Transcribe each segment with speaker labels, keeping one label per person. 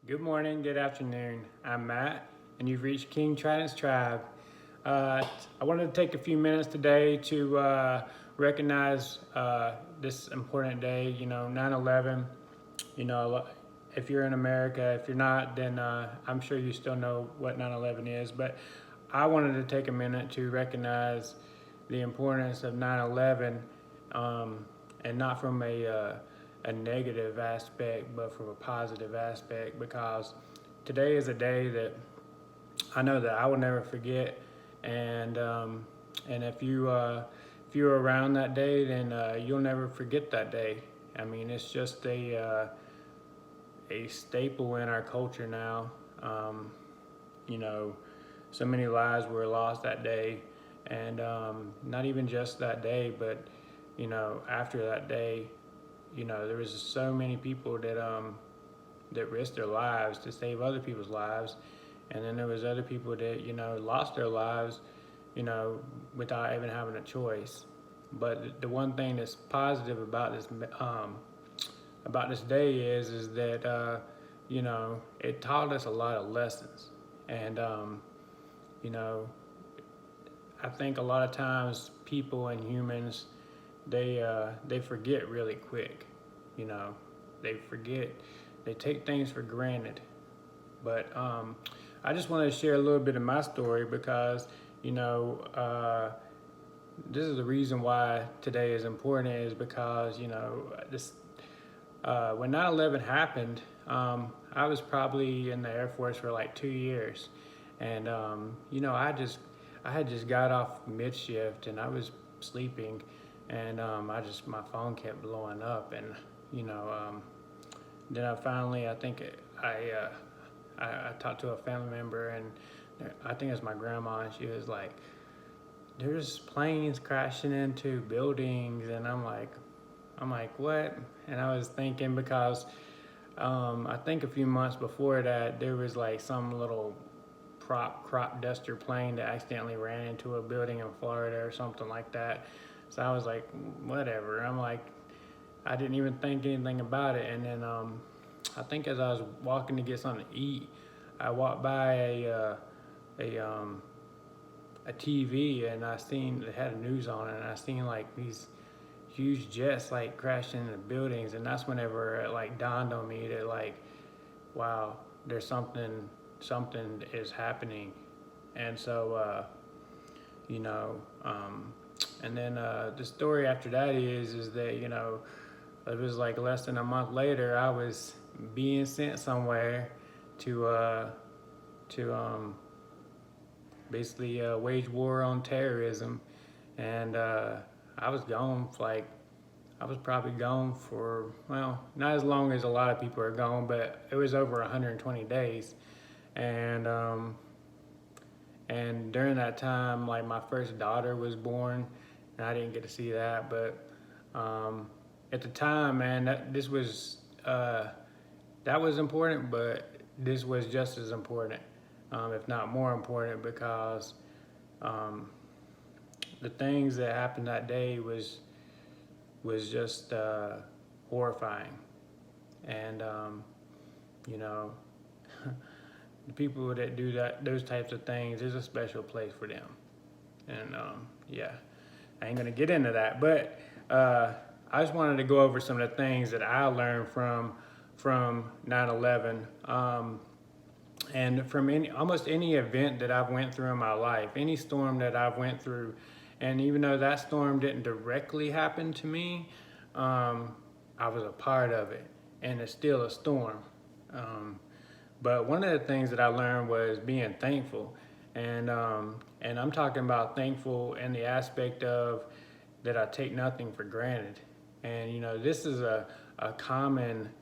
Speaker 1: Good morning, good afternoon. I'm Matt, and you've reached King Trident's Tribe. I wanted to take a few minutes today to recognize this important day, 9/11. You know, if you're in America, if you're not, then I'm sure you still know what 9/11 is. But I wanted to take a minute to recognize the importance of 9/11, and not from a negative aspect, but from a positive aspect, because today is a day that I know that I will never forget. And if you were around that day, then you'll never forget that day. I mean, it's just a staple in our culture now. You know, so many lives were lost that day, and not even just that day, but after that day, there was so many people that risked their lives to save other people's lives, and then there was other people that lost their lives, without even having a choice. But the one thing that's positive about this day is that it taught us a lot of lessons, and you know I think a lot of times people and humans, they forget really quick. You know, they forget, they take things for granted. But I just wanted to share a little bit of my story because this is the reason why today is important, is because this when 9/11 happened, I was probably in the Air Force for like 2 years, and I had just got off mid shift and I was sleeping, and my phone kept blowing up, and then I think I talked to a family member, and I think it's my grandma, and she was like, "There's planes crashing into buildings," and I'm like, what? And I was thinking because I think a few months before that there was like some little crop duster plane that accidentally ran into a building in Florida or something like that. So I was like, whatever. I'm like, I didn't even think anything about it. And then I think as I was walking to get something to eat, I walked by a TV, and I seen it had news on it, and I seen like these huge jets like crashing into buildings, and that's whenever it like dawned on me that like, wow, there's something is happening. And so you know and then the story after that is that it was like less than a month later I was being sent somewhere to basically wage war on terrorism, and I was gone for like, I was probably gone for, well, not as long as a lot of people are gone, but it was over 120 days. And during that time, like my first daughter was born, and I didn't get to see that. But at the time, man, that was important, but this was just as important, if not more important, because the things that happened that day was just horrifying. And you know the people that do those types of things, there's a special place for them. And yeah, I ain't gonna get into that, but I just wanted to go over some of the things that I learned from 9/11, and from almost any event that I've went through in my life, any storm that I've went through. And even though that storm didn't directly happen to me, I was a part of it, and it's still a storm. But one of the things that I learned was being thankful, and I'm talking about thankful in the aspect of that I take nothing for granted. And this is a common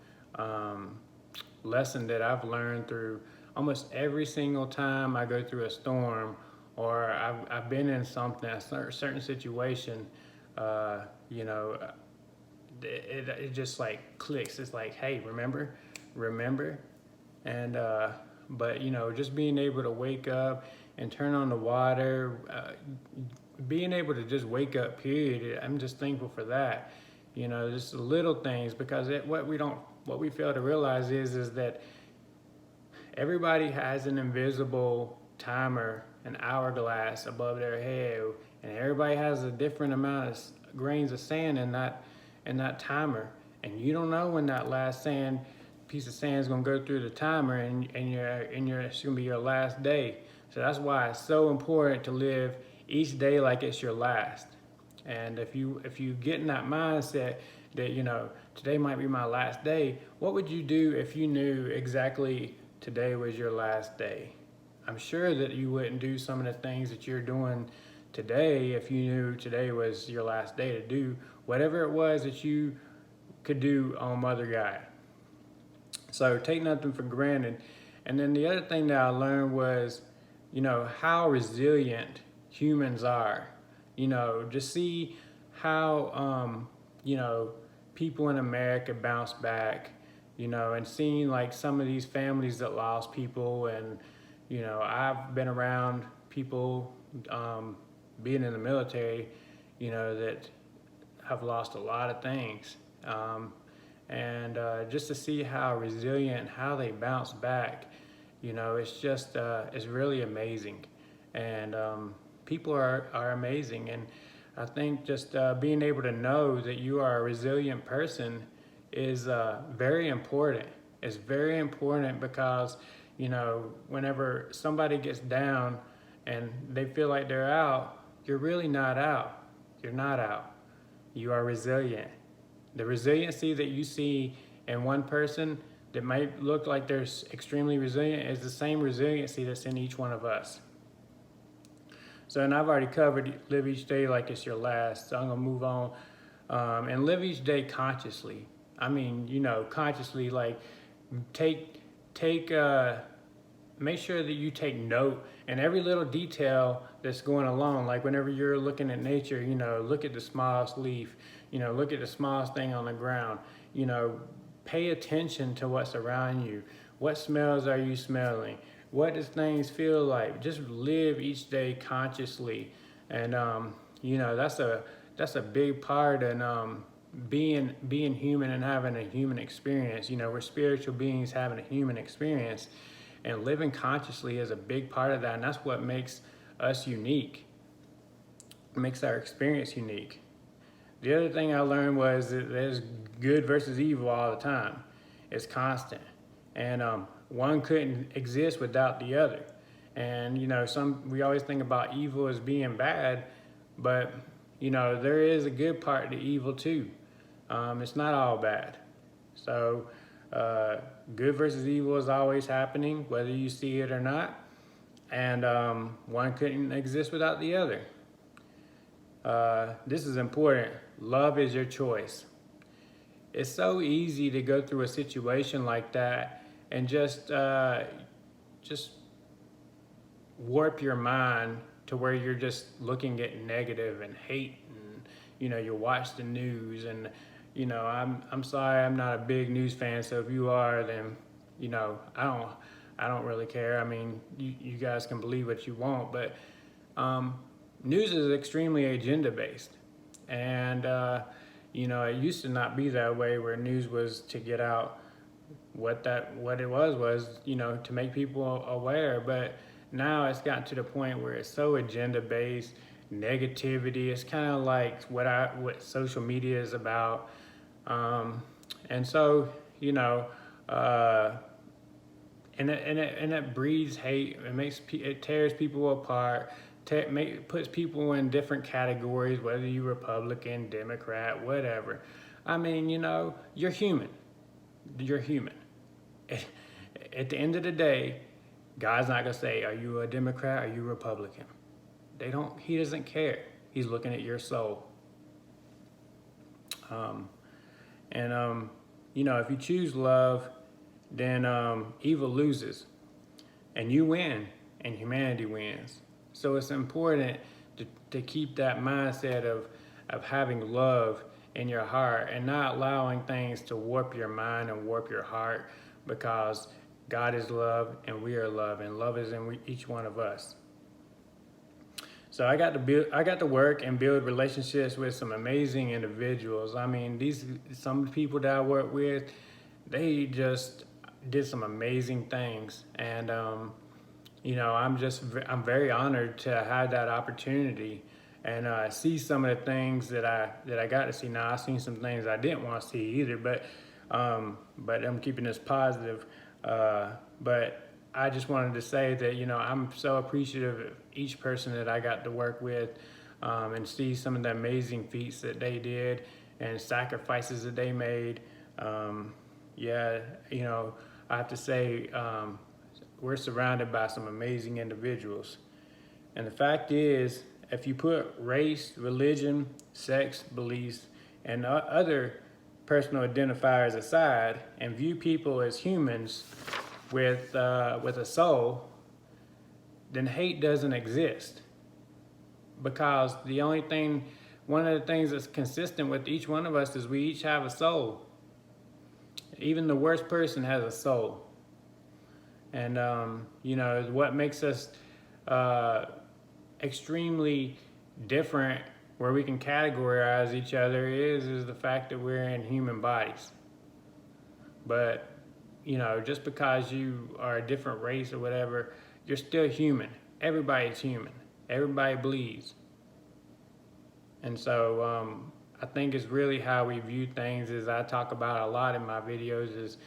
Speaker 1: lesson that I've learned through almost every single time I go through a storm, or I've been in something, a certain situation. It just like clicks. It's like, hey, remember. And but just being able to wake up and turn on the water, being able to just wake up, period, I'm just thankful for that. Just the little things, because what we fail to realize is that everybody has an invisible timer, an hourglass above their head, and everybody has a different amount of grains of sand in that timer. And you don't know when that last piece of sand is gonna go through the timer, and it's gonna be your last day. So that's why it's so important to live each day like it's your last. And if you get in that mindset that, you know, today might be my last day, what would you do if you knew exactly today was your last day? I'm sure that you wouldn't do some of the things that you're doing today if you knew today was your last day to do whatever it was that you could do on Mother God. So take nothing for granted. And then the other thing that I learned was, you know, how resilient humans are. You know, just see how, you know, people in America bounce back, you know, and seeing like some of these families that lost people. And, you know, I've been around people being in the military, you know, that have lost a lot of things. And just to see how resilient, how they bounce back, you know, it's just, it's really amazing. And people are amazing. And I think just being able to know that you are a resilient person is very important. It's very important because, you know, whenever somebody gets down and they feel like they're out, you're really not out. You're not out. You are resilient. The resiliency that you see in one person that might look like they're extremely resilient is the same resiliency that's in each one of us. So, and I've already covered live each day like it's your last, so I'm gonna move on. And live each day consciously. I mean, you know, consciously, like make sure that you take note and every little detail that's going along. Like whenever you're looking at nature, you know, look at the smallest leaf, you know, look at the smallest thing on the ground, you know, pay attention to what's around you. What smells are you smelling? What does things feel like? Just live each day consciously. And, you know, that's a big part in being human and having a human experience. You know, we're spiritual beings having a human experience, and living consciously is a big part of that. And that's what makes us unique. It makes our experience unique. The other thing I learned was that there's good versus evil all the time. It's constant. And one couldn't exist without the other. And, you know, we always think about evil as being bad, but, you know, there is a good part to evil too. It's not all bad. So good versus evil is always happening, whether you see it or not. And one couldn't exist without the other. This is important. Love is your choice. It's so easy to go through a situation like that and just warp your mind to where you're just looking at negative and hate, and you know, you watch the news. And you know, I'm sorry, I'm not a big news fan, so if you are, then you know, I don't really care. I mean, you guys can believe what you want, but news is extremely agenda based. And you know, it used to not be that way, where news was to get out what it was, you know, to make people aware. But now it's gotten to the point where it's so agenda based, negativity. It's kind of like what social media is about. And so, you know, and it breeds hate. It tears people apart. Puts people in different categories, whether you're Republican, Democrat, whatever. I mean, you know, you're human. You're human. At the end of the day, God's not gonna say, "Are you a Democrat? Are you Republican?" He doesn't care. He's looking at your soul. You know, if you choose love, then evil loses, and you win, and humanity wins. So it's important to keep that mindset of having love in your heart and not allowing things to warp your mind and warp your heart, because God is love and we are love, and love is in each one of us. So I got to work and build relationships with some amazing individuals. I mean, some people that I work with, they just did some amazing things. And, you know, I'm very honored to have that opportunity and see some of the things that I got to see. Now, I've seen some things I didn't want to see either, but I'm keeping this positive. But I just wanted to say that, you know, I'm so appreciative of each person that I got to work with, and see some of the amazing feats that they did and sacrifices that they made. Yeah, you know, I have to say, we're surrounded by some amazing individuals. And the fact is, if you put race, religion, sex, beliefs, and other personal identifiers aside and view people as humans with a soul, then hate doesn't exist. Because one of the things that's consistent with each one of us is we each have a soul. Even the worst person has a soul. And, you know, what makes us extremely different, where we can categorize each other, is the fact that we're in human bodies. But, you know, just because you are a different race or whatever, you're still human. Everybody's human. Everybody bleeds. And so I think it's really how we view things, as I talk about a lot in my videos, is,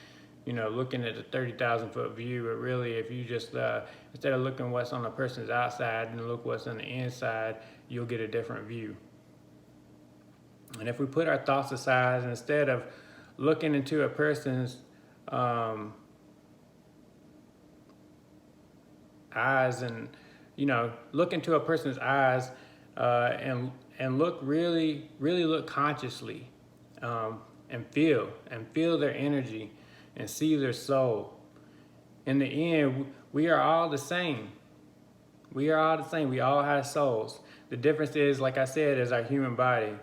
Speaker 1: you know, looking at the 30,000 foot view. But really, if you just, instead of looking what's on a person's outside and look what's on the inside, you'll get a different view. And if we put our thoughts aside, and instead of looking into a person's eyes, and, you know, look into a person's eyes and look really look consciously, and feel their energy and see their soul. In the end, we are all the same. We are all the same. We all have souls. The difference is, like I said, is our human body.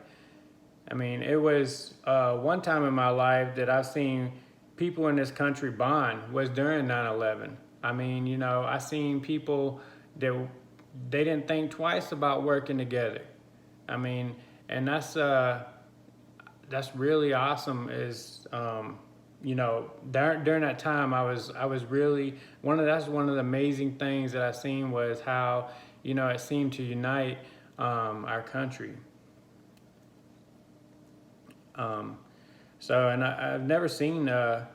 Speaker 1: I mean, it was one time in my life that I've seen people in this country bond was during 9/11. I mean, you know, I seen people that they didn't think twice about working together. I mean, and that's really awesome. Is you know, during that time, I was really that's one of the amazing things that I seen, was how, you know, it seemed to unite our country. So, and I've never seen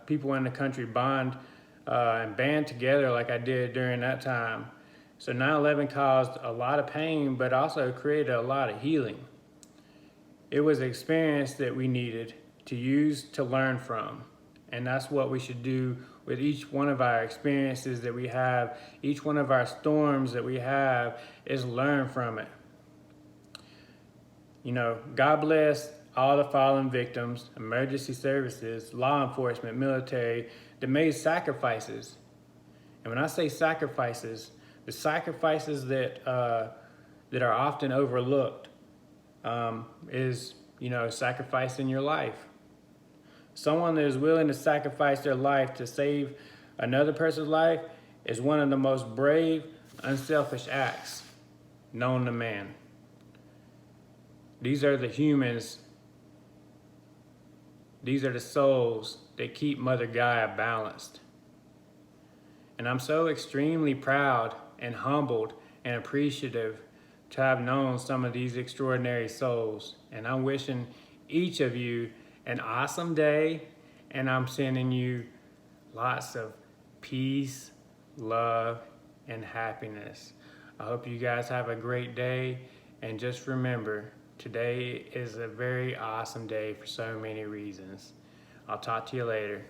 Speaker 1: people in the country bond and band together like I did during that time. So 9/11 caused a lot of pain, but also created a lot of healing. It was an experience that we needed to use to learn from. And that's what we should do with each one of our experiences that we have. Each one of our storms that we have is learn from it. You know, God bless all the fallen victims, emergency services, law enforcement, military, that made sacrifices. And when I say sacrifices, the sacrifices that are often overlooked is, you know, sacrificing your life. Someone that is willing to sacrifice their life to save another person's life is one of the most brave, unselfish acts known to man. These are the humans. These are the souls that keep Mother Gaia balanced. And I'm so extremely proud and humbled and appreciative to have known some of these extraordinary souls. And I'm wishing each of you an awesome day, and I'm sending you lots of peace, love, and happiness. I hope you guys have a great day, and just remember, today is a very awesome day for so many reasons. I'll talk to you later.